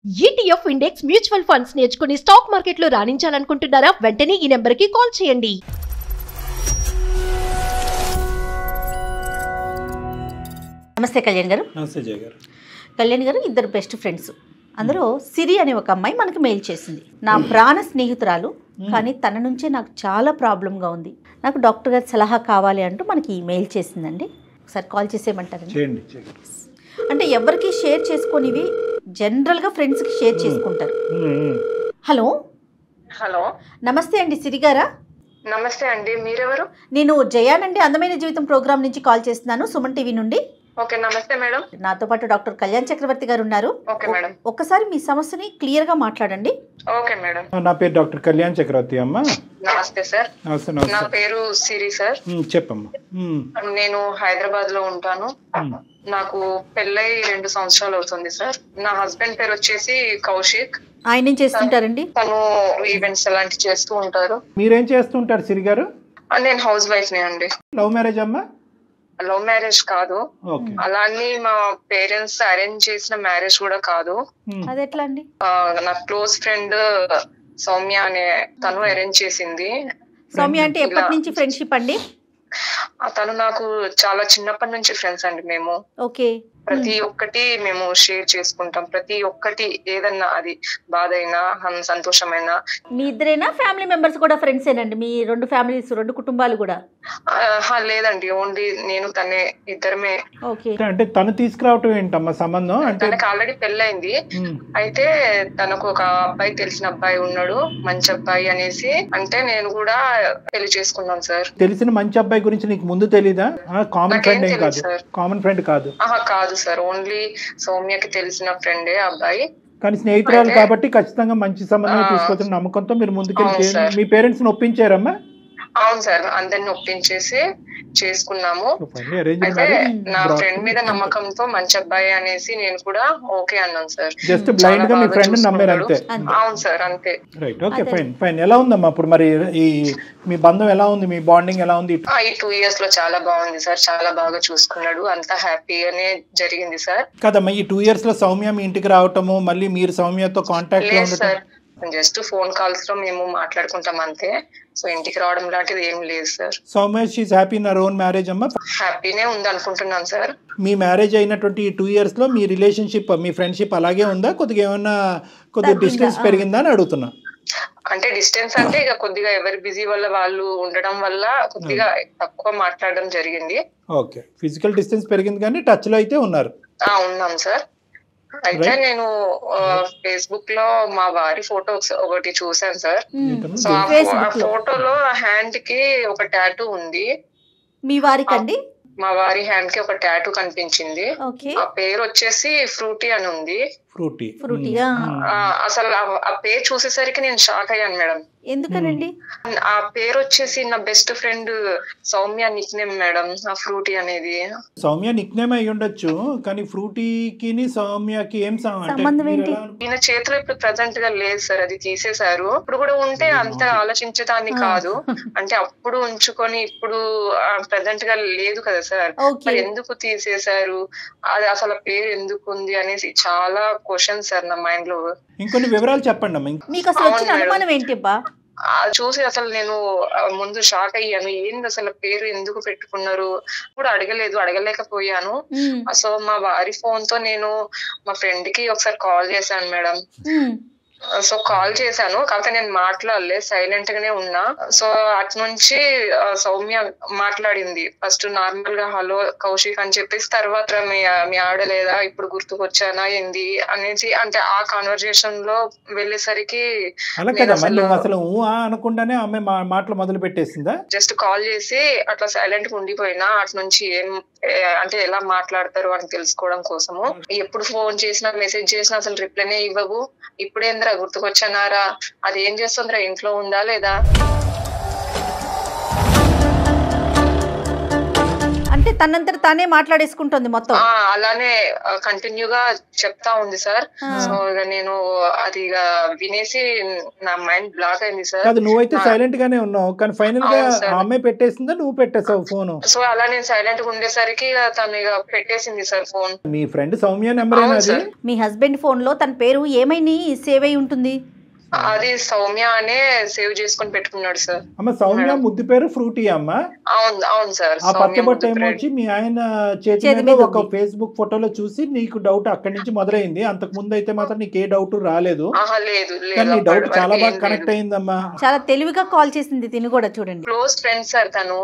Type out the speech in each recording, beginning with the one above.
ETF index mutual funds నేర్చుకుని stock మార్కెట్లో రాణించాలనుకుంటున్నారా? వెంటనే ఈ నెంబర్కి కాల్ చేయండి. నమస్తే కళ్యాణ్ గారు. నమస్తే జయ గారు. కళ్యాణ్ గారు, ఇద్దరు బెస్ట్ ఫ్రెండ్స్. అందులో సిరి అనే ఒక అమ్మాయి మనకి మెయిల్ చేసింది. నా ప్రాణ స్నేహితురాలు, కానీ తన నుంచే నాకు చాలా ప్రాబ్లంగా ఉంది, నాకు డాక్టర్ గారి సలహా కావాలి అంటూ మనకి మెయిల్ చేసిందండి. ఒకసారి కాల్ చేసేయమంటారండి? చేయండి. అంటే ఎవరికి షేర్ చేసుకొనివి జనరల్గా ఫ్రెండ్స్కి షేర్ చేసుకుంటారు. హలో హలో, నమస్తే అండి, సిరి గారా? నమస్తే అండి, మీరెవరు? నేను జయానండి, అందమైన జీవితం ప్రోగ్రామ్ నుంచి కాల్ చేస్తున్నాను, సుమన్ టీవీ నుండి. ఓకే, నమస్తే మేడం. నాతో పాటు డాక్టర్ కళ్యాణ్ చక్రవర్తి గారు ఉన్నారు. Okay madam. ఒక్కసారి మీ సమస్యని క్లియర్ గా మాట్లాడండి. Okay madam. నా పేరు డాక్టర్ కళ్యాణ్ చక్రవర్తి అమ్మ. నమస్తే సార్. నమస్తే. నా నమస్తే. పేరు సిరి సార్. చెప్పమ్మా. నేను హైదరాబాద్ లో ఉంటాను. నాకు పెళ్ళై 2 సంవత్సరాలు అవుతుంది సార్. నా హస్బెండ్ పేరు వచ్చేసి కౌశిక్. ఆయన ఏం చేస్తుంటారండి? తను ఈవెంట్స్ అలాంటివి చేస్తూ ఉంటారు. మీరేం చేస్తుంటారు సిరి గారు? నేను హౌస్ వైఫ్ నే అండి. లవ్ మ్యారేజ్ అమ్మా? లవ్ మ్యారేజ్ కాదు, ఓకే. అలానే మా పేరెంట్స్ అరేంజ్ చేసిన మ్యారేజ్ కూడా కాదు. అది ఎట్లా అండి? నా క్లోజ్ ఫ్రెండ్ సౌమ్య అనే తను అరేంజ్ చేసింది. సౌమ్య అంటే ఎప్పటి నుంచి ఫ్రెండ్షిప్ అండి? తను నాకు చాలా చిన్నప్పటి నుంచి ఫ్రెండ్స్ అండి. మేము ఓకే. ప్రతి ఒక్కటి మేము షేర్ చేసుకుంటాం. ప్రతి ఒక్కటి ఏదన్నా, అది బాధ అయినా సంతోషమైనా. మీ ఇద్దరేనా, ఫ్యామిలీ మెంబర్స్ కూడా ఫ్రెండ్స్ ఏనండి? మీ 2 ఫ్యామిలీస్, 2 కుటుంబాలు కూడా? లేదండి, ఓన్లీ నేను తనే, ఇద్దరమే. ఓకే. అంటే తను తీసుకురావటం ఏంటమ్మా సంబంధం? అంటే తనకి ఆల్రెడీ పెళ్ళైంది. అయితే తనకు ఒక అబ్బాయి, తెలిసిన అబ్బాయి ఉన్నాడు, మంచి అబ్బాయి అనేసి అంటే నేను కూడా పెళ్లి చేసుకున్నాను సార్. తెలిసిన మంచి అబ్బాయి గురించి నీకు ముందు తెలీదా? కామన్ ఫ్రెండ్ ఏం కాదు? కామన్ ఫ్రెండ్ కాదు? కాదు సార్, ఓన్లీ సౌమ్యకి తెలిసిన ఫ్రెండే అబ్బాయి. కానీ స్నేహితురాలు కాబట్టి ఖచ్చితంగా మంచి సంబంధం తీసుకొచ్చిన నమ్మకంతో మీరు ముందుకెళ్ళి మీ పేరెంట్స్ ని ఒప్పించారమ్మా? అవును సార్, అందరిని ఒప్పించేసి చేసుకున్నాము. అయితే నా ఫ్రెండ్ మీద నమ్మకంతో మంచి అబ్బాయి అనేసి నేను కూడా ఓకే అన్నాను సార్. జస్ట్ బ్లైండ్ గా మీ ఫ్రెండ్ నమ్మారు అంతే? అవును సార్, అంతే. రైట్. Okay, fine fine. ఎలా ఉందమ్మా ఇప్పుడు మరి ఈ మీ బంధం ఎలా ఉంది? మీ బాండింగ్ ఎలా ఉంది? ఈ 2 years లో చాలా బాగుంది సార్. చాలా బాగా చూసుకున్నాడు, అంతా హ్యాపీగానే జరిగింది సార్. కదమ్మా, ఈ 2 years లో సౌమ్య మీ ఇంటికి రావటము, మళ్ళీ మీరు సౌమ్యతో కాంటాక్ట్ లో ఉండటం? సార్, జస్ట్ ఫోన్ కాల్స్ లో మేము మాట్లాడుకుంటాం అంతే. సో ఇంటికి రావడం లాంటిది ఏం లేదు sir. Soumya she happy in her own marriage అమ్మా? హ్యాపీనే ఉంది అనుకుంటున్నాను సార్. మీ మ్యారేజ్ అయినటువంటి ఈ 2 years లో మీ రిలేషన్షిప్, మీ ఫ్రెండ్షిప్ అలాగే ఉందా? కొద్దిగా ఏమన్నా డిస్టెన్స్ పెరిగిందా అని అడుగుతున్నా. అంటే డిస్టెన్స్ అంటే ఇక కొద్దిగా ఎవరి బిజీ వల్ల వాళ్ళు ఉండడం వల్ల కొద్దిగా తక్కువ మాట్లాడడం జరిగింది. ఓకే, ఫిజికల్ డిస్టెన్స్ పెరిగింది కానీ టచ్ లో అయితే ఉన్నారు? ఉన్నాం సార్. అయితే నేను ఫేస్బుక్ లో మా వారి ఫోటో ఒకటి చూసాను సార్. సో ఆ ఫోటోలో హ్యాండ్ కి ఒక టాటూ ఉంది. మీ వారికండి? మా వారి హ్యాండ్ కి ఒక టాటూ కనిపించింది. ఆ పేరు వచ్చేసి ఫ్రూటీ అని ఉంది. ఫ్రూటీ. అసలు ఆ పేరు చూసేసరికి నేను షాక్ అయ్యాను మేడం. ఎందుకనండి? ఆ పేరు వచ్చేసి నా best friend Soumya Nick name madam. ఆ ఫ్రూటీ అనేది సౌమ్య నిక్ నేమ్ అయి ఉండొచ్చు, కానీ ఫ్రూటీకి సౌమ్యకి ఏం సంబంధం ఏంటి? ఈయన చేతిలో ఇప్పుడు ప్రెసెంట్ గా లేదు సార్, అది తీసేశారు. ఇప్పుడు కూడా ఉంటే అంత ఆలోచించడాన్ని కాదు, అంటే అప్పుడు ఉంచుకొని ఇప్పుడు ప్రెసెంట్ గా లేదు కదా సార్. మరి ఎందుకు తీసేశారు, అది అసలు పేరు ఎందుకు ఉంది అనేసి చాలా క్వశ్చన్ సార్ నా మైండ్ లో. ఇంకొన్ని వివరాలు చెప్పండి అమ్మా. మీకు అసలు వచ్చిన అనుమానం ఏంటి అబ్బా? చూసి అసలు నేను ముందు షాక్ అయ్యాను. ఏంది అసలు పేరు ఎందుకు పెట్టుకున్నారు కూడా అడగలేకపోయాను. సో మా వారి ఫోన్ తో నేను మా ఫ్రెండ్ కి ఒకసారి కాల్ చేశాను మేడం. సో కాల్ చేశాను, కాకపోతే నేను మాట్లాడలే, సైలెంట్ గానే ఉన్నా. సో అటు నుంచి సౌమ్య మాట్లాడింది. ఫస్ట్ నార్మల్ గా హలో కౌశిక్ అని చెప్పేసి, తర్వాత మీ ఆవిడ లేదా, ఇప్పుడు గుర్తుకొచ్చానా ఏంది అనేసి, అంటే ఆ కాన్వర్జేషన్ లో వెళ్ళేసరికి అసలు అనుకుంటానే ఆమె మాటలు మొదలు పెట్టేసిందా? జస్ట్ కాల్ చేసి అట్లా సైలెంట్ గా ఉండిపోయినా. అటు నుంచి అంటే ఎలా మాట్లాడతారు అని తెలుసుకోవడం కోసము. ఎప్పుడు ఫోన్ చేసినా, మెసేజ్ చేసినా అసలు రిప్లైనే ఇవ్వవు. ఇప్పుడేంద్రా గుర్తుకొచ్చానారా, అది ఏం చేస్తుందిరా, ఇంట్లో ఉందా లేదా అంటే తనంతట తానే మాట్లాడేసుకుంటుంది మొత్తం. అలానే కంటిన్యూగా చెప్తా ఉంది సార్. సో ఇక నేను అది ఇక వినేసి నా మైండ్ బ్లాక్ అయింది సార్. కాదు, నువ్వైతే సైలెంట్ గానే ఉన్నావు, కానీ ఫైనల్ గా ఆ అమ్మాయి పెట్టేసిందా, నువ్వు పెట్టేసావు ఫోన్? సో అలా నేను సైలెంట్ గా ఉండేసరికి తను ఇక పెట్టేసింది సార్ ఫోన్. మీ ఫ్రెండ్ సౌమ్య నెంబర్ అది? మీ హస్బెండ్ ఫోన్ లో తన పేరు ఏమైనా సేవ్ అయి ఉంటుంది? అది సౌమ్య అనే సేవ్ చేసుకొని పెట్టుకున్నాడు సార్. అమ్మ సౌమ్య ముద్దు పేరు ఫ్రూటీ అమ్మ. అవును సార్. ఆ పచ్చబొట్టు ఏమొచ్చి మీ ఆయన చేతి మీద ఒక ఫేస్బుక్ ఫోటోలో చూసి నీకు డౌట్ అక్కడి నుంచి మొదలైంది. అంతకు ముందు అయితే మాత్రం నీకు ఏ డౌట్ రాలేదు, కానీ నీ డౌట్ చాలా బాగా కనెక్ట్ అయిందమ్మా. చాలా తెలివిగా కాల్ చేసింది తిని కూడా, చూడండి. క్లోజ్ ఫ్రెండ్ సార్ తను.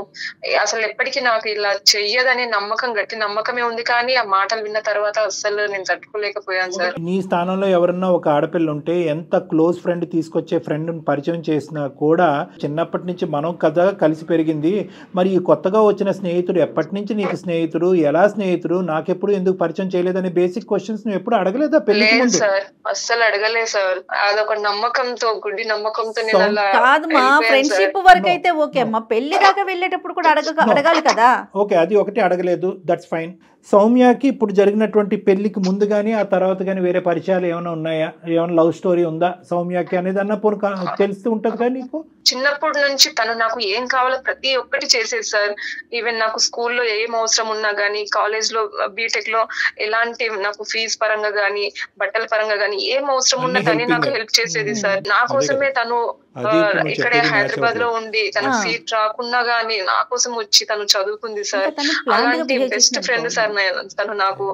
అసలు ఎప్పటికీ నాకు ఇలా చెయ్యదనే నమ్మకం, గట్టి నమ్మకమే ఉంది, కానీ ఆ మాటలు విన్న తర్వాత అసలు నేను తట్టుకోలేకపోయాను సార్. నీ స్థానంలో ఎవరన్నా ఒక ఆడపిల్ల ఉంటే ఎంత క్లోజ్ ఫ్రెండ్ తీసుకొచ్చే ఫ్రెండ్ పరిచయం చేసినా కూడా, చిన్నప్పటి నుంచి మనం కదా కలిసి పెరిగింది, మరి ఈ కొత్తగా వచ్చిన స్నేహితుడు ఎప్పటి నుంచి నీకు స్నేహితుడు, ఎలా స్నేహితుడు, నాకెప్పుడు ఎందుకు పరిచయం చేయలేదనే బేసిక్ క్వశ్చన్స్ నువ్వు ఎప్పుడు అడగలేదా పెళ్లికి ముందు? సార్ అస్సలు అడగలేదు సార్. అదొక నమ్మకంతో, గుడ్డి నమ్మకంతో. కాదు మా ఫ్రెండ్షిప్ వరకు అయితే ఓకే అమ్మా, పెళ్లి దాకా వెళ్ళేటప్పుడు కూడా అడగాలి కదా. ఓకే, అది ఒకటి అడగలేదు, దట్స్ ఫైన్. సౌమ్యకి ఇప్పుడు జరిగినటువంటి పెళ్లికి ముందు కానీ ఆ తర్వాత కానీ వేరే పరిచయాలు ఏమైనా ఉన్నాయా? ఏమైనా లవ్ స్టోరీ ఉందా సౌమ్యకి అనేది అన్న తెలుస్తూ ఉంటది కదా నీకు? చిన్నప్పటి నుంచి తను నాకు ఏం కావాలో ప్రతి ఒక్కటి చేసేది సార్. ఈవెన్ నాకు స్కూల్లో ఏం అవసరం ఉన్నా గానీ, కాలేజ్ లో బీటెక్ లో ఎలాంటి నాకు ఫీజు పరంగా గానీ, బట్టల పరంగా గానీ ఏం అవసరం ఉన్నా కానీ నాకు హెల్ప్ చేసేది సార్. నా కోసమే తను ఇక్కడే హైదరాబాద్ లో ఉండి తన సీట్ రాకున్నా గానీ నా కోసం వచ్చి తను చదువుకుంది సార్. అలాంటి బెస్ట్ ఫ్రెండ్ సార్ తను నాకు.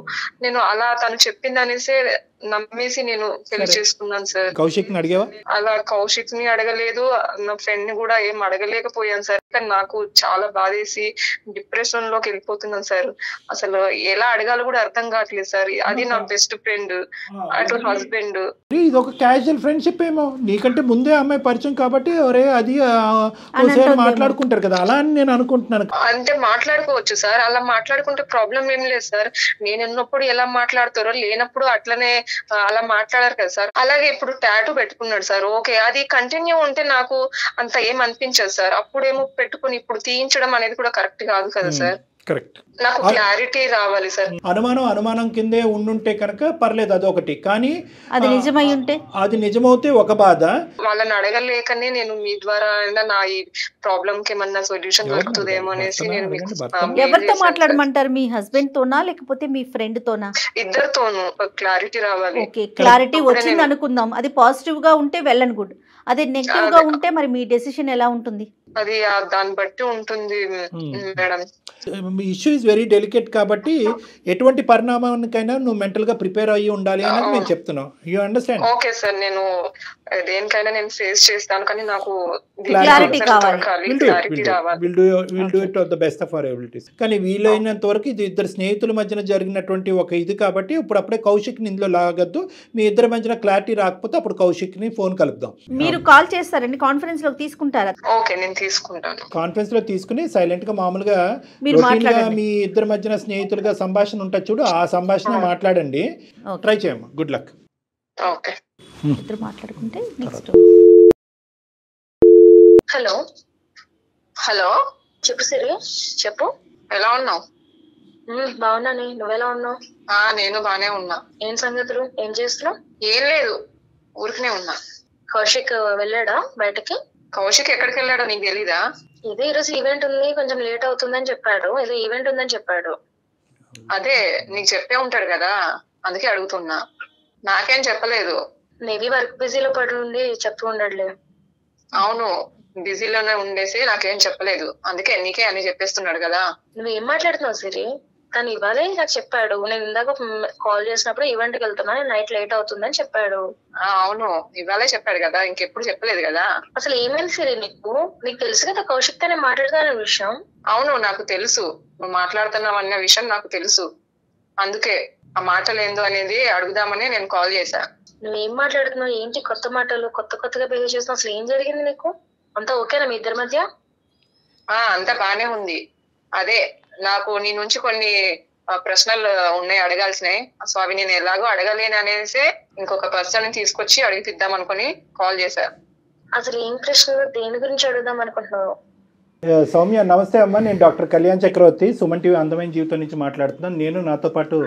నేను అలా తను చెప్పింది అనేసే నమ్మేసి నేను పెళ్లి చేసుకున్నాను సార్. కౌశిక్ ని అడిగావా? అలా కౌశిక్ ని అడగలేదు, నా ఫ్రెండ్ ని కూడా ఏం అడగలేకపోయాను సార్. కానీ నాకు చాలా బాధేసి డిప్రెషన్ లోకి వెళ్ళిపోతున్నాను సార్. అసలు ఎలా అడగాలో కూడా అర్థం కావట్లేదు సార్. అది నా బెస్ట్ ఫ్రెండ్, అటు హస్బెండ్. ఇది ఒక క్యాజువల్ ఫ్రెండ్షిప్ ఏమో, నీకంటే ముందే అమ్మాయి పరిచయం కాబట్టి ఒరే అది మాట్లాడుకుంటారు కదా, అలా అని నేను అనుకుంటున్నాను. అంటే మాట్లాడుకోవచ్చు సార్, అలా మాట్లాడుకుంటే ప్రాబ్లం ఏం లేదు సార్. నేను ఉన్నప్పుడు ఎలా మాట్లాడతారో లేనప్పుడు అట్లనే అలా మాట్లాడారు కదా సార్. అలాగే ఇప్పుడు టాటూ పెట్టుకున్నాడు సార్. ఓకే, అది కంటిన్యూ ఉంటే నాకు అంత ఏం అనిపించదు సార్. అప్పుడేమో పెట్టుకుని ఇప్పుడు తీయించడం అనేది కూడా కరెక్ట్ కాదు కదా సార్. కరెక్ట్, నాకు క్లారిటీ రావాలి సార్. అనుమానం కిందే ఉండుంటే కనుక పర్లేదు, అదొకటి. కానీ అది నిజమై ఉంటే, అది నిజమవుతే ఒక బాధ. వాళ్ళని అడగలేకనే నేను మీ ద్వారా నా ఈ ప్రాబ్లం కి ఏమన్నా సొల్యూషన్ దొరుకుతుందేమో అనేసి నేను ఎవరితో మాట్లాడమంటారు? మీ హస్బెండ్ తోనా లేకపోతే మీ ఫ్రెండ్ తోనా? ఇద్దరితోనూ క్లారిటీ రావాలి. ఓకే, క్లారిటీ వచ్చింది అనుకుందాం. అది పాజిటివ్ గా ఉంటే వెల్ అండ్ గుడ్. అదే నెగిటివ్ గా ఉంటే మరి మీ డెసిషన్ ఎలా ఉంటుంది? అది దాన్ని బట్టి ఉంటుంది madam. Issue is very delicate కాబట్టి ఎటువంటి పరిణామానికైనా నువ్వు మెంటల్ గా ప్రిపేర్ అయ్యి ఉండాలి అని నేను చెప్తున్నాను. You understand? ఓకే సార్, నేను దేనికైనా నేను ఫేస్ చేస్తాను, కానీ నాకు క్లారిటీ కావాలి. Will do it the best of our abilities. కానీ వీలైనంత వరకు ఇది ఇద్దరు స్నేహితుల మధ్యన జరిగినటువంటి ఒక ఇది కాబట్టి ఇప్పుడప్పుడే కౌశిక్ ని ఇందులో లాగద్దు. మీ ఇద్దరి మధ్యన క్లారిటీ రాకపోతే అప్పుడు కౌశిక్ ని ఫోన్ కలుపుదాం. మీరు కాల్ చేస్తారండి, కాన్ఫరెన్స్ లో తీసుకుంటారా? ఓకే, నేను తీసుకుంటాను. కాన్ఫరెన్స్ లో తీసుకుని సైలెంట్ గా మామూలుగా మీ ఇద్దరి మధ్యన స్నేహితులుగా సంభాషణ ఉంటుంది చూడు, ఆ సంభాషణ మాట్లాడండి. ట్రై చేయమ్మా. Good luck. ఓకే, ఇద్దరు మాట్లాడుకుంటే నెక్స్ట్. హలో హలో, చెప్పు సిరి, చెప్పు. ఎలా ఉన్నావు? బాగున్నాను, నువ్వెలా ఉన్నావు? నేను బానే ఉన్నా. ఏం సంగతులు, ఏం చేస్తున్నావు? ఏం లేదు, ఊరికనే ఉన్నా. కౌశిక్ వెళ్ళాడా బయటకి? కౌశిక్ ఎక్కడికి వెళ్ళాడో నీకు తెలీదా? ఇదే ఈరోజు ఈవెంట్ ఉంది, కొంచెం లేట్ అవుతుందని చెప్పాడు. ఏదో ఈవెంట్ ఉందని చెప్పాడు. అదే నీకు చెప్పే ఉంటాడు కదా, అందుకే అడుగుతున్నా. నాకేం చెప్పలేదు. మేబీ వర్క్ బిజీలో పడి ఉండి చెప్తూ ఉండడులే. అవును, బిజీలోనే ఉండేసి నాకేం చెప్పలేదు, అందుకే నీకే అని చెప్పేస్తున్నాడు కదా. నువ్వు ఏం మాట్లాడుతున్నావు సిరి? తను ఇవాళే నాకు చెప్పాడు. నేను ఇందాక కాల్ చేసినప్పుడు ఈవెంట్ కి వెళ్తున్నా, నైట్ లేట్ అవుతుందని చెప్పాడు. అవును, ఇవాళే చెప్పాడు కదా, ఇంకెప్పుడు చెప్పలేదు కదా. అసలు ఏమైంది సిరి నీకు? నీకు తెలుసు కదా కౌశిక్ తో నేను మాట్లాడుతున్న విషయం. అవును, నాకు తెలుసు నువ్వు మాట్లాడుతున్నావు అన్న విషయం నాకు తెలుసు. అందుకే ఆ మాటలు ఏందో అనేది అడుగుదామని నేను కాల్ చేశా. నువ్వేం మాట్లాడుతున్నావు? ఏంటి కొత్త మాటలు, కొత్తగా బిహేవ్ చేస్తున్నావు? అసలు ఏం జరిగింది నీకు? అంతా ఓకేనా మీ ఇద్దరి మధ్య? అంతా బానే ఉంది. అదే నాకు నీ నుంచి కొన్ని ప్రశ్నలు ఉన్నాయి అడగాల్సినాయి. సో అవి నేను ఎలాగో అడగలేను అనేసి ఇంకొక పర్సన్ తీసుకొచ్చి అడిగిద్దాం అనుకుని కాల్ చేశా. అసలు ఏం ప్రశ్నలు, దేని గురించి అడుగుదాం అనుకుంటున్నావు? సౌమ్య నమస్తే అమ్మ, నేను డాక్టర్ కళ్యాణ్ చక్రవర్తి, సుమన్ టీవీ అందమైన జీవితం నుంచి మాట్లాడుతున్నాను. నేను నాతో పాటు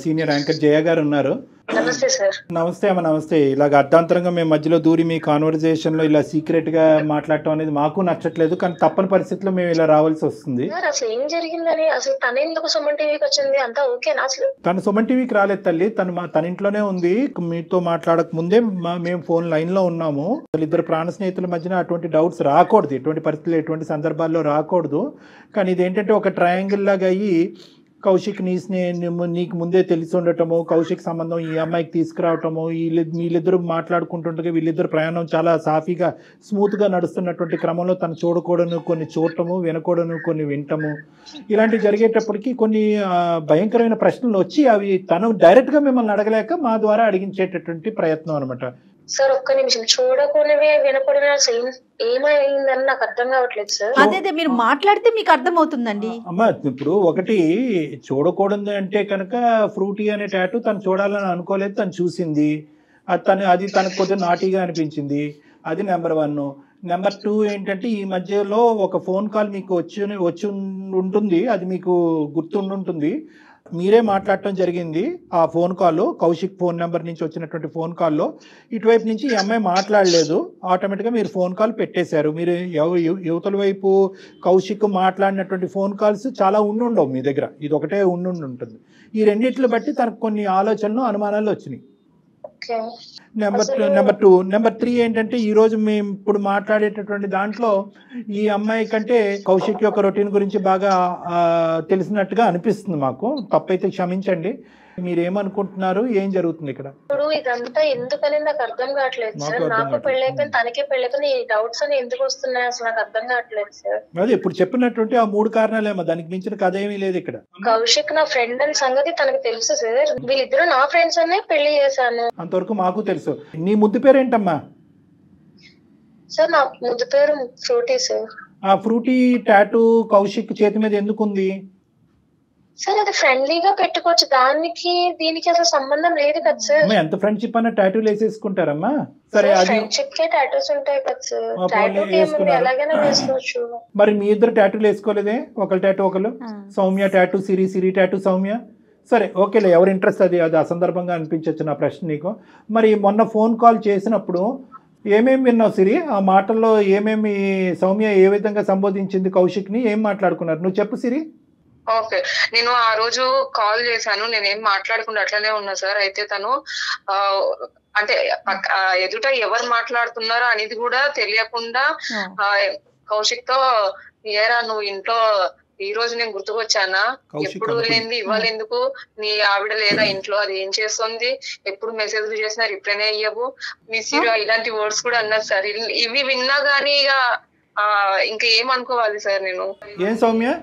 సీనియర్ యాంకర్ జయ గారు ఉన్నారు. నమస్తే సార్. నమస్తే అమ్మ, నమస్తే. ఇలాగ అర్ధాంతరంగా మేము మధ్యలో దూరి మీ కాన్వర్జేషన్లో ఇలా సీక్రెట్గా మాట్లాడటం అనేది మాకు నచ్చట్లేదు, కానీ తప్పని పరిస్థితిలో మేము ఇలా రావాల్సి వస్తుంది. అసలు ఏం జరిగిందని, అసలు తన ఎందుకు సుమన్ టీవీకి వచ్చింది? అంతా ఓకేనా? అసలు తను సుమన్ టీవీకి రాలేదు తల్లి, తన ఇంట్లోనే ఉంది. మీతో మాట్లాడక ముందే మేము ఫోన్ లైన్లో ఉన్నాము. అసలు ఇద్దరు ప్రాణ స్నేహితుల మధ్యన అటువంటి డౌట్స్ రాకూడదు, ఎటువంటి పరిస్థితులు ఎటువంటి సందర్భాల్లో రాకూడదు. కానీ ఇదేంటంటే ఒక ట్రయాంగిల్ లాగా అయ్యి కౌశిక్ నీకు ముందే తెలిసి ఉండటము, కౌశిక్ సంబంధం ఈ అమ్మాయికి తీసుకురావటము, వీళ్ళిద్దరు మాట్లాడుకుంటుండగా వీళ్ళిద్దరు ప్రయాణం చాలా సాఫీగా స్మూత్గా నడుస్తున్నటువంటి క్రమంలో తను చూడకూడను కొన్ని చూడటము, వినకూడను కొన్ని వింటము, ఇలాంటివి జరిగేటప్పటికి కొన్ని భయంకరమైన ప్రశ్నలు వచ్చి అవి తను డైరెక్ట్గా మిమ్మల్ని అడగలేక మా ద్వారా అడిగించేటటువంటి ప్రయత్నం అనమాట. సార్ ఒక్క నిమిషం, చూడకూడనివి వినకూడని అసలు ఏమైందని నాకు అర్థం కావట్లేదు సార్. అదే మీరు మాట్లాడితే మీకు అర్థం అవుతుందండి. అమ్మ ఇప్పుడు ఒకటి చూడకూడదు అంటే కనుక ఫ్రూటీ అనే టాటూ తను చూడాలని అనుకోలేదు, తను చూసింది, అది తనకు కొద్దిగా నాటీగా అనిపించింది, అది నెంబర్ 1. నెంబర్ 2 ఏంటంటే ఈ మధ్యలో ఒక ఫోన్ కాల్ మీకు వచ్చి ఉంటుంది, అది మీకు గుర్తుండుంటుంది. మీరే మాట్లాడటం జరిగింది. ఆ phone call Kaushik phone number నుంచి వచ్చినటువంటి ఫోన్ కాల్లో ఇటువైపు నుంచి ఈ అమ్మాయి మాట్లాడలేదు, ఆటోమేటిక్గా మీరు ఫోన్ కాల్ పెట్టేశారు. మీరు యువతల వైపు కౌశిక్ మాట్లాడినటువంటి ఫోన్ కాల్స్ చాలా ఉండుండవు మీ దగ్గర, ఇది ఒకటే ఉంటుంది. ఈ రెండింటిని బట్టి తనకు కొన్ని ఆలోచనలు అనుమానాలు వచ్చినాయి. నెంబర్ 2. నెంబర్ 3 ఏంటంటే ఈరోజు మేము ఇప్పుడు మాట్లాడేటటువంటి దాంట్లో ఈ అమ్మాయి కంటే కౌశిక్ యొక్క రొటీన్ గురించి బాగా తెలిసినట్టుగా అనిపిస్తుంది మాకు. తప్పైతే క్షమించండి. మీరేమనుకుంటున్నారు, ఏం జరుగుతుంది ఇక్కడ? ఇప్పుడు ఇదంతా ఎందుకని నాకు అర్థం కావట్లేదు సార్. నాకు పెళ్ళైపోయింది, తనకే పెళ్ళైపోయింది, ఈ డౌట్స్ అని ఎందుకు వస్తున్నాయి అసలు నాకు అర్థం కావట్లేదు సార్. అదే ఇప్పుడు చెప్పినటువంటి ఆ 3 కారణాలేమో, దానికి మించిన కథ ఏమీ లేదు ఇక్కడ. కౌశిక్ నా ఫ్రెండ్ అని సంగతి తనకు తెలుసు సార్. వీళ్ళిద్దరు నా ఫ్రెండ్స్ అనే పెళ్లి చేశాను, అంతవరకు మాకు తెలుసు. నీ ముద్దు పేరేంటమ్మా? సార్ నా ముద్దు పేరు ఫ్రూటీ సార్. ఆ ఫ్రూటీ టాటూ కౌశిక్ చేతి మీద ఎందుకు ఉంది సార్? అది ఫ్రెండ్లీగా పెట్టుకోవచ్చు, దానికి దీనికి అసలు సంబంధం లేదు కదా సార్. ఎంత ఫ్రెండ్షిప్ అన్న టాటూలు వేసేసుకుంటారమ్మా? సరే, అది ఫ్రెండ్షిప్ కే టాటూస్ ఉంటాయి కదా సార్. టాటూ ఏముంది, ఎలాగైనా వేసుకోవచ్చు. మరి మీ ఇద్దరు టాటూలు వేసుకోలేదే? ఒకరు టాటూ ఒకరు, సౌమ్య టాటూ, సిరి టాటూ, సౌమ్య. సరే ఓకేలే, ఎవరి ఇంట్రెస్ట్ అది అసందర్భంగా అనిపించవచ్చు నా ప్రశ్న నీకు. మరి మొన్న ఫోన్ కాల్ చేసినప్పుడు ఏమేమి విన్నావు సిరి? ఆ మాటల్లో ఏమేమి సౌమ్య ఏ విధంగా సంబోధించింది కౌశిక్ని, ఏం మాట్లాడుకున్నారు నువ్వు చెప్పు సిరి. ఓకే, నేను ఆ రోజు కాల్ చేశాను, నేనేం మాట్లాడకుండా అట్లనే ఉన్నా సార్. అయితే తను అంటే ఎదుట ఎవరు మాట్లాడుతున్నారో అనేది కూడా తెలియకుండా కౌశిక్ తో, ఏరా నువ్వు ఇంట్లో ఈ రోజు నేను గుర్తుకొచ్చానా, ఎప్పుడు లేనిది ఇవాళ ఎందుకు, నీ ఆవిడ లేదా ఇంట్లో, అది ఏం చేస్తుంది, ఎప్పుడు మెసేజ్లు చేసినా రిప్లైనే అయ్యవు, మిస్ యూ, ఇలాంటి వర్డ్స్ కూడా అన్నారు సార్. ఇవి విన్నా గానీ ఇక ఇంకా ఏమనుకోవాలి సార్ నేను? ఏం సౌమ్య,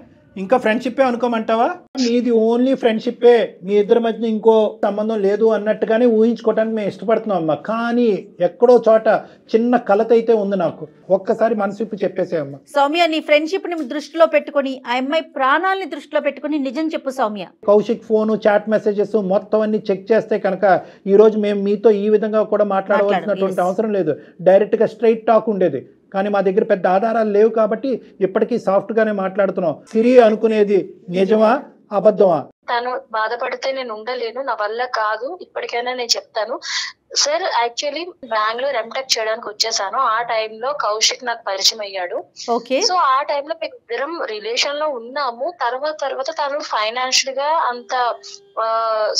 ఇంకా ఫ్రెండ్షిప్పే అనుకోమంటావా? మీది ఓన్లీ ఫ్రెండ్షిప్పే, మీ ఇద్దరి మధ్య ఇంకో సంబంధం లేదు అన్నట్టుగానే ఊహించుకోవడానికి మేము ఇష్టపడుతున్నాం అమ్మా. కానీ ఎక్కడో చోట చిన్న కలత అయితే ఉంది నాకు, ఒక్కసారి మనసు చెప్పేసేయమ్మా. సౌమ్య, నీ ఫ్రెండ్షిప్ ని దృష్టిలో పెట్టుకుని, ఆ అమ్మాయి ప్రాణాలని దృష్టిలో పెట్టుకుని నిజం చెప్పు Soumya. Kaushik phone, chat messages మొత్తం అన్ని చెక్ చేస్తే కనుక ఈ రోజు మేము మీతో ఈ విధంగా కూడా మాట్లాడవలసినటువంటి అవసరం లేదు, డైరెక్ట్ గా స్ట్రైట్ టాక్ ఉండేది. కానీ మా దగ్గర పెద్ద ఆధారాలు లేవు కాబట్టి ఇప్పటికీ సాఫ్ట్ గానే మాట్లాడుతున్నాం. సిరి అనుకునేది నిజమా అబద్ధమా? తను బాధపడితే నేను ఉండలేను, నా వల్ల కాదు, ఇప్పటికైనా నేను చెప్తాను సార్. యాక్చువల్లీ బెంగళూరు ఎంటెక్ చేయడానికి వచ్చేసాను, ఆ టైంలో కౌశిక్ నాకు పరిచయం అయ్యాడు. సో ఆ టైంలో మేము ఇద్దరం రిలేషన్ లో ఉన్నాము. తర్వాత తను ఫైనాన్షియల్ గా అంత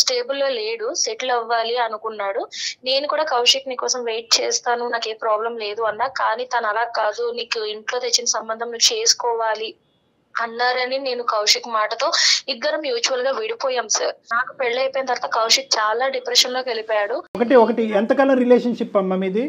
స్టేబుల్ గా లేడు, సెటిల్ అవ్వాలి అనుకున్నాడు. నేను కూడా కౌశిక్ నీ కోసం వెయిట్ చేస్తాను, నాకు ఏ ప్రాబ్లం లేదు అన్నా. కానీ తను అలా కాదు, నీకు ఇంట్లో తెచ్చిన సంబంధం నువ్వు చేసుకోవాలి అన్నారని నేను కౌశిక్ మాటతో ఇద్దరం మ్యూచువల్ గా విడిపోయాం సార్. నాకు పెళ్లి అయిపోయిన తర్వాత కౌశిక్ చాలా డిప్రెషన్ లోకి వెళ్ళిపోయాడు. ఒకటి ఎంతకాలం రిలేషన్షిప్ అమ్మా మీది?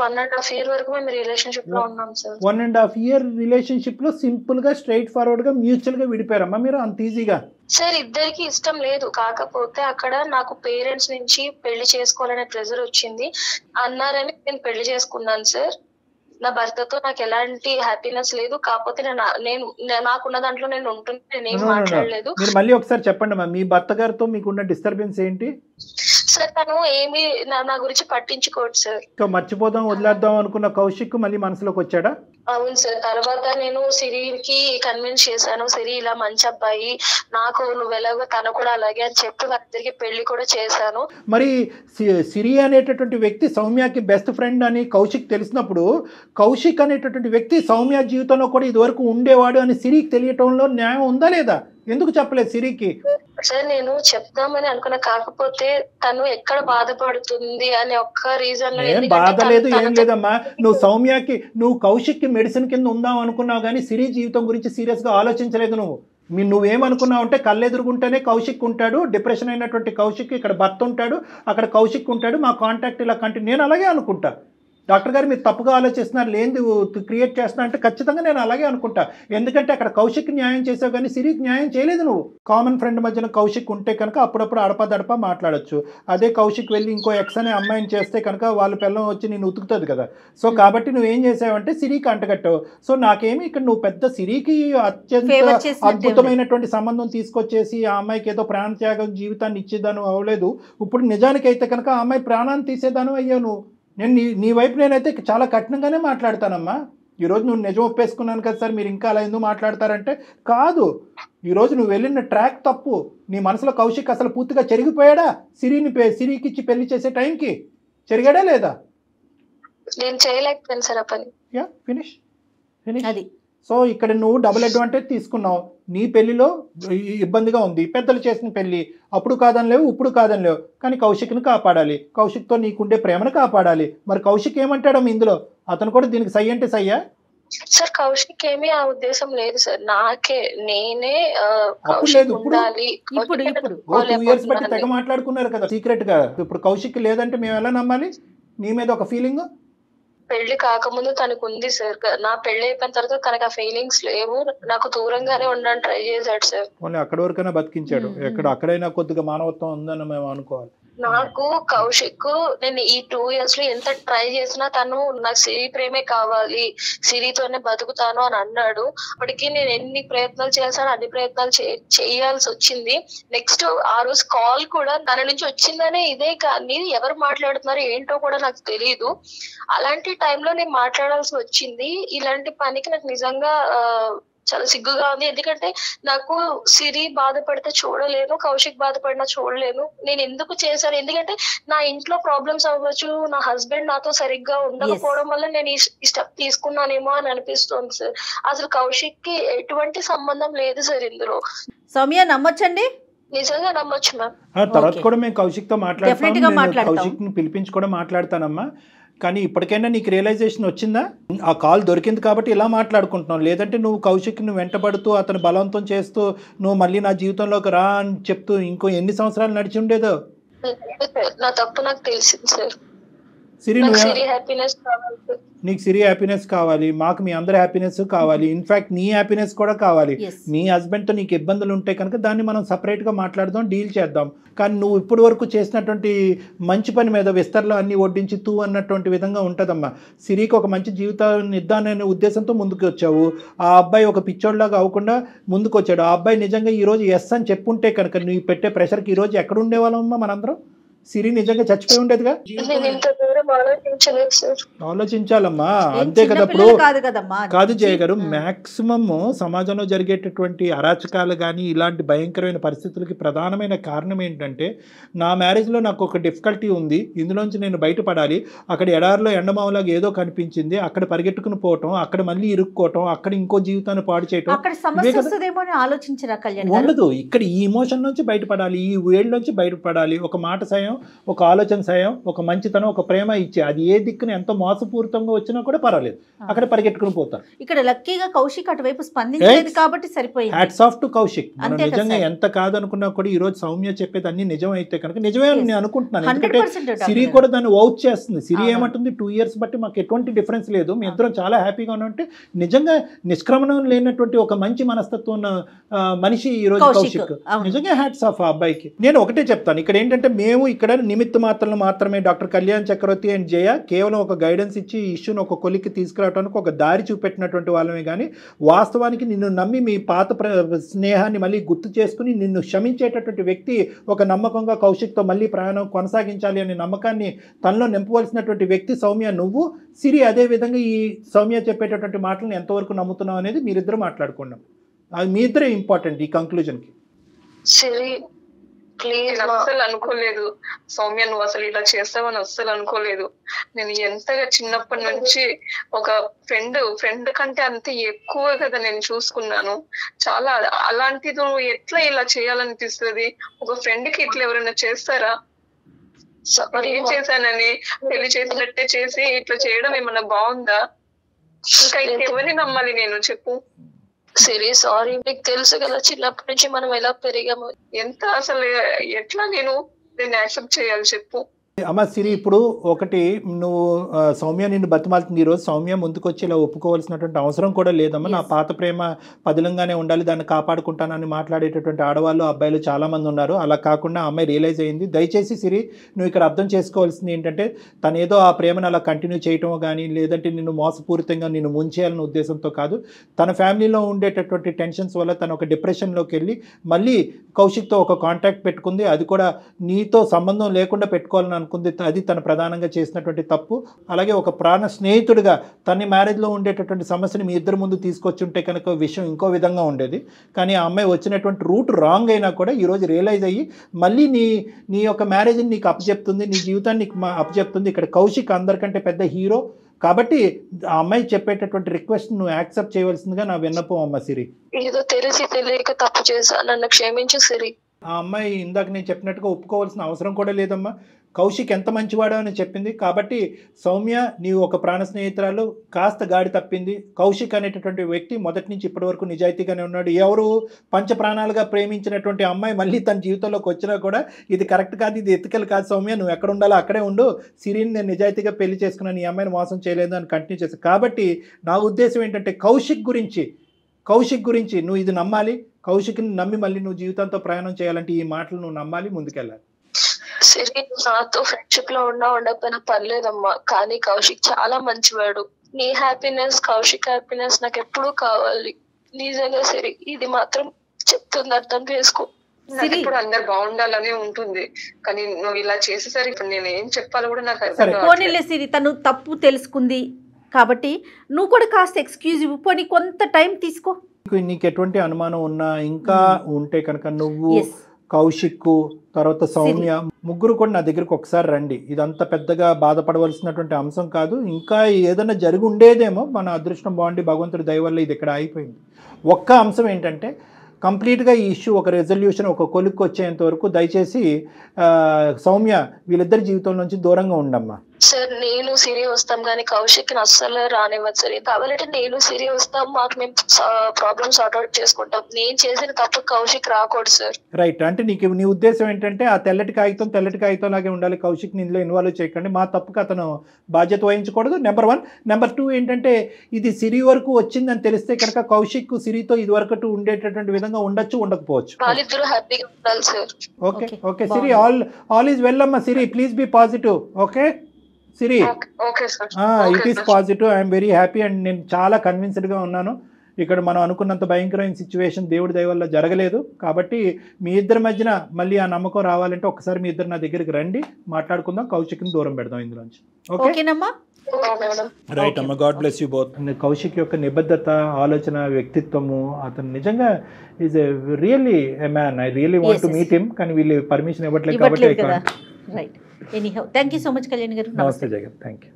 1.5 year వరకు మేము రిలేషన్షిప్ లో ఉన్నాం సార్. 1.5 year రిలేషన్షిప్ లో సింపుల్ గా స్ట్రైట్ ఫార్వర్డ్ గా మ్యూచువల్ గా విడిపోయారమ్మా మీరు అంత ఈజీగా? సార్ ఇద్దరికి ఇష్టం లేదు, కాకపోతే అక్కడ నాకు పేరెంట్స్ నుంచి పెళ్లి చేసుకోవాలనే ప్రెజర్ వచ్చింది అన్నారని నేను పెళ్లి చేసుకున్నాను సార్. నా భర్తతో నాకు ఎలాంటి హ్యాపీనెస్ లేదు, కాకపోతే నేను నాకున్న దాంట్లో నేను ఉంటున్నా, నేనేం మాట్లాడలేదు. మీరు మళ్ళీ ఒకసారి చెప్పండి అమ్మా, మీ భర్త గారితో మీకున్న డిస్టర్బెన్స్ ఏంటి? సార్ తను ఏమి నా గురించి పట్టించుకోడు సార్. సో మర్చిపోదాం వదిలేద్దాం అనుకున్న కౌశిక్ మళ్ళీ మనసులోకి వచ్చాడా? అవును సార్. తర్వాత నేను సిరికి కన్విన్స్ చేశాను, సిరి ఇలా మంచి అబ్బాయి, నాకు నువ్వు ఎలాగో తను కూడా అలాగే అని చెప్పి వాళ్ళిద్దరికి పెళ్లి కూడా చేశాను. మరి సిరి అనేటటువంటి వ్యక్తి సౌమ్యకి బెస్ట్ ఫ్రెండ్ అని కౌశిక్ తెలిసినప్పుడు కౌశిక్ అనేటటువంటి వ్యక్తి సౌమ్య జీవితంలో కూడా ఇదివరకు ఉండేవాడు అని సిరికి తెలియటంలో న్యాయం ఉందా లేదా? ఎందుకు చెప్పలేదు సిరికి? సార్ నేను చెప్దామని అనుకున్నా, కాకపోతే తను ఎక్కడ బాధపడుతుంది అనే ఒక్క రీజన్. ఏం బాధ లేదు ఏం లేదమ్మా. నువ్వు కౌశిక్ కి మెడిసిన్ కింద ఉందాం అనుకున్నావు కానీ సిరి జీవితం గురించి సీరియస్ గా ఆలోచించలేదు. నువ్వేమనుకున్నావు అంటే కళ్ళెదురుగుంటేనే కౌశిక్ ఉంటాడు, డిప్రెషన్ అయినటువంటి కౌశిక్ ఇక్కడ భర్త ఉంటాడు, అక్కడ కౌశిక్ ఉంటాడు, మా కాంటాక్ట్ ఇలా కంటిన్యూ. నేను అలాగే అనుకుంటా. డాక్టర్ గారు మీరు తప్పుగా ఆలోచిస్తున్నారు, లేనిది క్రియేట్ చేస్తున్నా అంటే ఖచ్చితంగా నేను అలాగే అనుకుంటా. ఎందుకంటే అక్కడ కౌశిక్ న్యాయం చేసావు కానీ సిరికి న్యాయం చేయలేదు. నువ్వు కామన్ ఫ్రెండ్ మధ్యన కౌశిక్ ఉంటే కనుక అప్పుడప్పుడు అడపదడప మాట్లాడచ్చు. అదే కౌశిక్ వెళ్ళి ఇంకో ఎక్స్ అనే అమ్మాయిని చేస్తే కనుక వాళ్ళ పిల్లం వచ్చి నేను ఉతుకుతుంది కదా. సో కాబట్టి నువ్వేం చేసావంటే సిరికి అంటగట్టావు. సో నాకేమి ఇక్కడ నువ్వు పెద్ద సిరికి అత్యంత అద్భుతమైనటువంటి సంబంధం తీసుకొచ్చేసి ఆ అమ్మాయికి ఏదో ప్రాణత్యాగం జీవితాన్ని ఇచ్చేదాను అవ్వలేదు. ఇప్పుడు నిజానికైతే కనుక ఆ అమ్మాయి ప్రాణాన్ని తీసేదాను అయ్యావు నువ్వు. నేను నీ వైపు నేనైతే చాలా కఠినంగానే మాట్లాడతానమ్మా. ఈరోజు నువ్వు నిజం ఒప్పేసుకున్నాను కదా సార్, మీరు ఇంకా అలా ఎందుకు మాట్లాడతారంటే కాదు. ఈరోజు నువ్వు వెళ్ళిన ట్రాక్ తప్పు. నీ మనసులో కౌశిక్ అసలు పూర్తిగా చెరిగిపోయాడా? సిరికి ఇచ్చి పెళ్లి చేసే టైంకి చెరిగాడా లేదా? నేను చేయలేకపోయాను సార్ ఆ పని. యా ఫినిష్ అది. సో ఇక్కడ నువ్వు డబుల్ అడ్వాంటేజ్ తీసుకున్నావు. నీ పెళ్లిలో ఇబ్బందిగా ఉంది, పెద్దలు చేసిన పెళ్లి, అప్పుడు కాదనిలేవు ఇప్పుడు కాదనిలేవు, కానీ కౌశిక్ని కాపాడాలి, కౌశిక్తో నీకుండే ప్రేమను కాపాడాలి. మరి కౌశిక్ ఏమంటాడమ్మ ఇందులో? అతను కూడా దీనికి సై అంటే సయ్యా? సార్ కౌశిక్ ఏమీ ఆ ఉద్దేశం లేదు సార్, నేనే లేదు. ఇప్పుడు 2 years బట్టి తెగ మాట్లాడుకున్నారు కదా సీక్రెట్ గా. ఇప్పుడు కౌశిక్ లేదంటే మేము ఎలా నమ్మాలి? నీ మీద ఒక ఫీలింగ్ పెళ్లి కాకముందు తనకు ఉంది సార్. నా పెళ్లి అయిపోయిన తర్వాత తనకు ఆ ఫీలింగ్స్ లేవు. నాకు దూరంగానే ఉండడానికి ట్రై చేశాడు సార్. అక్కడి వరకైనా బతికించాడు. అక్కడైనా కొద్దిగా మానవత్వం ఉందని మేము అనుకోవాలి. నాకు కౌశిక్ నేను ఈ 2 years లో ఎంత ట్రై చేసినా తను నాకు సిరి ప్రేమే కావాలి, సిరితోనే బతుకుతాను అని అన్నాడు. అప్పటికి నేను ఎన్ని ప్రయత్నాలు చేశాను, అన్ని ప్రయత్నాలు చేయాల్సి వచ్చింది. నెక్స్ట్ ఆ రోజు కాల్ కూడా తన నుంచి వచ్చిందనే ఇదే, కానీ ఎవరు మాట్లాడుతున్నారు ఏంటో కూడా నాకు తెలియదు. అలాంటి టైంలో నేను మాట్లాడాల్సి వచ్చింది. ఇలాంటి పనికి నాకు నిజంగా చాలా సిగ్గుగా ఉంది. ఎందుకంటే నాకు సిరి బాధపడితే చూడలేను, కౌశిక్ బాధపడినా చూడలేను. నేను ఎందుకు చేశాను? ఎందుకంటే నా ఇంట్లో ప్రాబ్లమ్స్ అవ్వచ్చు, నా హస్బెండ్ నాతో సరిగ్గా ఉండకపోవడం వల్ల నేను ఈ స్టెప్ తీసుకున్నానేమో అని అనిపిస్తుంది సార్. అసలు కౌశిక్ కి ఎటువంటి సంబంధం లేదు సార్ ఇందులో. సౌమ్య నమ్మొచ్చండి? నిజంగా నమ్మొచ్చు మ్యామ్. తర్వాత కూడా మేము కౌశిక్ తో మాట్లాడతాం, కౌశిక్ ని పిలిపించి కూడా మాట్లాడతానమ్మా. కానీ ఇప్పటికైనా నీకు రియలైజేషన్ వచ్చిందా? ఆ కాల్ దొరికింది కాబట్టి ఇలా మాట్లాడుకుంటున్నావు. లేదంటే నువ్వు కౌశిక్ని వెంటబడుతూ అతను బలవంతం చేస్తూ నువ్వు మళ్ళీ నా జీవితంలోకి రా అని చెప్తూ ఇంకో ఎన్ని సంవత్సరాలు నడిచి ఉండేదో. నా తప్పు నాకు తెలిసింది సార్. సిరి నీకు సిరి హ్యాపీనెస్ కావాలి, మాకు మీ అందరి హ్యాపీనెస్ కావాలి, ఇన్ఫాక్ట్ నీ హ్యాపీనెస్ కూడా కావాలి. నీ హస్బెండ్తో నీకు ఇబ్బందులు ఉంటే కనుక దాన్ని మనం సపరేట్గా మాట్లాడదాం, డీల్ చేద్దాం. కానీ నువ్వు ఇప్పటి వరకు చేసినటువంటి మంచి పని మీద విస్తరలో అన్ని వడ్డించి తూ అన్నటువంటి విధంగా ఉంటుందమ్మా. సిరికి ఒక మంచి జీవితాన్ని ఇద్దాననే ఉద్దేశంతో ముందుకు వచ్చావు. ఆ అబ్బాయి ఒక పిచ్చోడ్లాగా అవ్వకుండా ముందుకు వచ్చాడు. ఆ అబ్బాయి నిజంగా ఈరోజు ఎస్ అని చెప్పుంటే కనుక నువ్వు పెట్టే ప్రెషర్కి ఈరోజు ఎక్కడ ఉండేవాళ్ళమ్మా మనందరం? సిరి నిజంగా చచ్చిపోయి ఉండేదిగా. ఆలోచించాలమ్మా, అంతే కదా. ఇప్పుడు కాదు జయ గారు, మాక్సిమం సమాజంలో జరిగేటటువంటి అరాచకాలు కానీ ఇలాంటి భయంకరమైన పరిస్థితులకి ప్రధానమైన కారణం ఏంటంటే, నా మ్యారేజ్లో నాకు ఒక డిఫికల్టీ ఉంది, ఇందులోంచి నేను బయటపడాలి, అక్కడ ఎడారిలో ఎండమావులాగా ఏదో కనిపించింది, అక్కడ పరిగెట్టుకుని పోవటం, అక్కడ మళ్ళీ ఇరుక్కోవటం, అక్కడ ఇంకో జీవితాన్ని పాడు చేయటం ఉండదు. ఇక్కడ ఈ ఇమోషన్ నుంచి బయటపడాలి, ఈ వేడి నుంచి బయటపడాలి. ఒక మాట సాయం, ఒక ఆలోచన సాయం, ఒక మంచితనం, ఒక ప్రేమ ఇచ్చే, అది ఏ దిక్కున ఎంత మోసపూరితంగా వచ్చినా కూడా పర్వాలేదు, అక్కడ పరిగెట్టుకుని పోతారు. ఇక్కడ లక్కీగా కౌశిక్ అటువైపు స్పందించలేదు కాబట్టి సరిపోయింది. Hats off to Kaushik. మనం నిజంగా ఎంత కాదనుకున్నా కూడా ఈ రోజు సౌమ్య చెప్పేది అన్ని నిజం అయితే కనుక నిజమే అని నేను అనుకుంటున్నాను. ఎందుకంటే సిరి కూడా దాన్ని వౌచ్ చేస్తుంది. సిరి ఏమంటుంది, 2 years బట్టి మాకు ఎటువంటి డిఫరెన్స్ లేదు, మీ ఇద్దరం చాలా హ్యాపీగా ఉన్నట్టు. నిజంగా నిష్క్రమణం లేనటువంటి ఒక మంచి మనస్తత్వం ఉన్న మనిషి ఈ రోజు కౌశిక్. నిజంగా హ్యాట్స్ ఆఫ్ ఆ అబ్బాయికి. నేను ఒకటే చెప్తాను, ఇక్కడ ఏంటంటే మేము ఇక్కడ నిమిత్త మాత్రలు మాత్రమే డాక్టర్ కళ్యాణ్ చక్రవర్తి అండ్ జయ కేవలం ఒక గైడెన్స్ ఇచ్చి ఈ ఇష్యూను ఒక కొలిక్కి తీసుకురావడానికి ఒక దారి చూపెట్టినటువంటి వాళ్ళమే కానీ వాస్తవానికి నిన్ను నమ్మి మీ పాత స్నేహాన్ని మళ్ళీ గుర్తు చేసుకుని నిన్ను క్షమించేటటువంటి వ్యక్తి ఒక నమ్మకంగా కౌశిక్తో మళ్ళీ ప్రయాణం కొనసాగించాలి అనే నమ్మకాన్ని తనలో నింపవలసినటువంటి వ్యక్తి సౌమ్య నువ్వు. సిరి అదే విధంగా ఈ సౌమ్య చెప్పేటటువంటి మాటలను ఎంతవరకు నమ్ముతున్నావు అనేది మీరిద్దరు మాట్లాడుకున్నాం. అది మీ ఇద్దరే ఇంపార్టెంట్ ఈ కంక్లూజన్కి. సిరి ప్లీజ్. అస్సలు అనుకోలేదు సౌమ్య నువ్వు అసలు ఇలా చేస్తావని అస్సలు అనుకోలేదు. నేను ఎంతగా చిన్నప్పటి నుంచి ఒక ఫ్రెండ్ కంటే అంత ఎక్కువ కదా నేను చూసుకున్నాను. చాలా అలాంటిది నువ్వు ఎట్లా ఇలా చేయాలనిపిస్తుంది? ఒక ఫ్రెండ్ కి ఇట్లా ఎవరైనా చేస్తారా? ఏం చేశానని పెళ్లి చేసినట్టే చేసి ఇట్లా చేయడం ఏమన్నా బాగుందా? ఇంకా ఇంకెవరిని నమ్మాలి నేను చెప్పు. సిరి సారీ, నీకు తెలుసు కదా చిన్నప్పటి నుంచి మనం ఎలా పెరిగాము. ఎంత అసలు ఎట్లా నేను దీన్ని యాక్సెప్ట్ చేయాలి చెప్పు. అమ్మ సిరి, ఇప్పుడు ఒకటి నువ్వు సౌమ్య నిన్ను బతిమాలుతుంది. ఈరోజు సౌమ్య ముందుకొచ్చి ఇలా ఒప్పుకోవాల్సినటువంటి అవసరం కూడా లేదమ్మా. నా పాత ప్రేమ పదిలంగానే ఉండాలి, దాన్ని కాపాడుకుంటానని మాట్లాడేటటువంటి ఆడవాళ్ళు అబ్బాయిలు చాలామంది ఉన్నారు. అలా కాకుండా అమ్మాయి రియలైజ్ అయ్యింది. దయచేసి సిరి నువ్వు ఇక్కడ అర్థం చేసుకోవాల్సింది ఏంటంటే తను ఏదో ఆ ప్రేమను అలా కంటిన్యూ చేయటమో కానీ లేదంటే నిన్ను మోసపూరితంగా నిన్ను ముంచేయాలనే ఉద్దేశంతో కాదు. తన ఫ్యామిలీలో ఉండేటటువంటి టెన్షన్స్ వల్ల తను ఒక డిప్రెషన్లోకి వెళ్ళి మళ్ళీ కౌశిక్తో ఒక కాంటాక్ట్ పెట్టుకుంది. అది కూడా నీతో సంబంధం లేకుండా పెట్టుకోవాలని అనుకుంది. అది తన ప్రధానంగా చేసినటువంటి తప్పు. అలాగే ఒక ప్రాణ స్నేహితుడిగా తన మ్యారేజ్లో ఉండేటటువంటి సమస్యని మీ ఇద్దరు ముందు తీసుకొచ్చి ఉంటే కనుక విషయం ఇంకో విధంగా ఉండేది. కానీ ఆ అమ్మాయి వచ్చినటువంటి రూట్ రాంగ్ అయినా కూడా ఈరోజు రియలైజ్ అయ్యి మళ్ళీ నీ యొక్క మ్యారేజ్ని నీకు అప్పచెప్తుంది, నీ జీవితాన్ని నీకు అప్పచెప్తుంది. ఇక్కడ కౌశిక్ అందరికంటే పెద్ద హీరో కాబట్టి ఆ అమ్మాయి చెప్పేటటువంటి రిక్వెస్ట్ నువ్వు యాక్సెప్ట్ చేయవలసిందిగా నా విన్నపం అమ్మ సిరి. ఏదో తెలిసి తెలియక తప్పు చేశా, నన్ను క్షమించు సిరి. ఆ అమ్మాయి ఇందాక నేను చెప్పినట్టుగా ఒప్పుకోవాల్సిన అవసరం కూడా లేదమ్మా. కౌశిక్ ఎంత మంచివాడో అని చెప్పింది కాబట్టి సౌమ్య నీవు ఒక ప్రాణ స్నేహితురాలు కాస్త గాడి తప్పింది. కౌశిక్ అనేటటువంటి వ్యక్తి మొదటి నుంచి ఇప్పటి వరకు నిజాయితీగానే ఉన్నాడు. ఎవరు పంచప్రాణాలుగా ప్రేమించినటువంటి అమ్మాయి మళ్ళీ తన జీవితంలోకి వచ్చినా కూడా ఇది కరెక్ట్ కాదు, ఇది ఎత్తికలు కాదు సౌమ్య, నువ్వు ఎక్కడ ఉండాలో అక్కడే ఉండు, సిరిని నేను నిజాయితీగా పెళ్లి చేసుకున్నాను, ఈ అమ్మాయిని మోసం చేయలేదు అని కంటిన్యూ చేస్తాను. కాబట్టి నా ఉద్దేశం ఏంటంటే కౌశిక్ గురించి నువ్వు ఇది నమ్మాలి. కౌశిక్ని నమ్మి మళ్ళీ నువ్వు జీవితంతో ప్రయాణం చేయాలంటే ఈ మాటలు నువ్వు నమ్మాలి, ముందుకెళ్ళాలి. సిరి నాతో ఫ్రెండ్షిప్ లో ఉండకపోయినా పర్లేదమ్మా, కానీ కౌశిక్ చాలా మంచివాడు. నీ హ్యాపీనెస్ కౌశిక్ హ్యాపీనెస్ నాకు ఎప్పుడూ కావాలి. నిజంగా సిరి ఇది మాత్రం చెప్తుంది, అర్థం చేసుకో. ఇప్పుడు అందరు బాగుండాలనే ఉంటుంది కానీ నువ్వు ఇలా చేసేసరికి ఇప్పుడు నేను ఏం చెప్పాలో కూడా నాకు అర్థం పోనీలే సిరి, తను తప్పు తెలుసుకుంది కాబట్టి నువ్వు కూడా కాస్త ఎక్స్క్యూజ్ ఇవ్వు, పోనీ కొంత టైం తీసుకో. నీకు ఎటువంటి అనుమానం ఉన్నా ఇంకా ఉంటే కనుక నువ్వు కౌశిక్ తర్వాత సౌమ్య ముగ్గురు కూడా నా దగ్గరికి ఒకసారి రండి. ఇదంతా పెద్దగా బాధపడవలసినటువంటి అంశం కాదు. ఇంకా ఏదైనా జరిగి ఉండేదేమో, మన అదృష్టం బాగుండి భగవంతుడి దయ వల్ల ఇది ఇక్కడ అయిపోయింది. ఒక్క అంశం ఏంటంటే కంప్లీట్గా ఈ ఇష్యూ ఒక రెజల్యూషన్ ఒక కొలిక్కి వచ్చేంత వరకు దయచేసి సౌమ్య వీళ్ళిద్దరి జీవితం నుంచి దూరంగా ఉండమ్మా. సార్ నేను సిరి వస్తాం కానీ కౌశిక్ అస్సలు రానివ్వదు సార్. కావాలంటే నేను సిరి వస్తాం, మాకు మేము ప్రాబ్లమ్ సార్ట్ అవుట్ చేసుకుంటాం. నేను చేసిన తప్పు కౌశిక్ రాకూడదు సార్. రైట్, అంటే నీ ఉద్దేశం ఏంటంటే ఆ తెల్లటి కాగితం లాగే ఉండాలి, కౌశిక్ ఇందులో ఇన్వాల్వ్ చేయకండి, మా తప్పుకు అతను బాధ్యత వహించకూడదు. నెంబర్ 1. నెంబర్ 2 ఏంటంటే ఇది సిరి వరకు వచ్చిందని తెలిస్తే కనుక కౌశిక్ సిరితో ఇది వరకు ఉండేటటువంటి విధంగా ఉండొచ్చు, ఉండకపోవచ్చు. వాళ్ళిద్దరూ హ్యాపీగా ఉండాలి sir. Okay Siri, all is well అమ్మా. Siri please be positive. Okay Siri, it is positive. I'm very happy and నేను చాలా కన్విన్స్డ్గా ఉన్నాను. ఇక్కడ మనం అనుకున్నంత భయంకరమైన సిచ్యువేషన్ దేవుడి దయ వల్ల జరగలేదు. కాబట్టి మీ ఇద్దరి మధ్యన మళ్ళీ ఆ నమ్మకం రావాలంటే ఒకసారి మీ ఇద్దరు నా దగ్గరికి రండి, మాట్లాడుకుందాం, కౌశిక్ని దూరం పెడదాం ఇందులోంచి. ఓకేనమ్మా? రైట్ అమ్మా, God bless you both. Kaushik యొక్క నిబద్ధత, ఆలోచన, వ్యక్తిత్వము, అతను నిజంగా is a really a man. I really want to meet him, కానీ వీళ్ళు పర్మిషన్ ఇవ్వట్లేదు కాబట్టి. Right, anyhow thank you so much Kalyan గారు. నమస్తే జగన్, థ్యాంక్ యూ.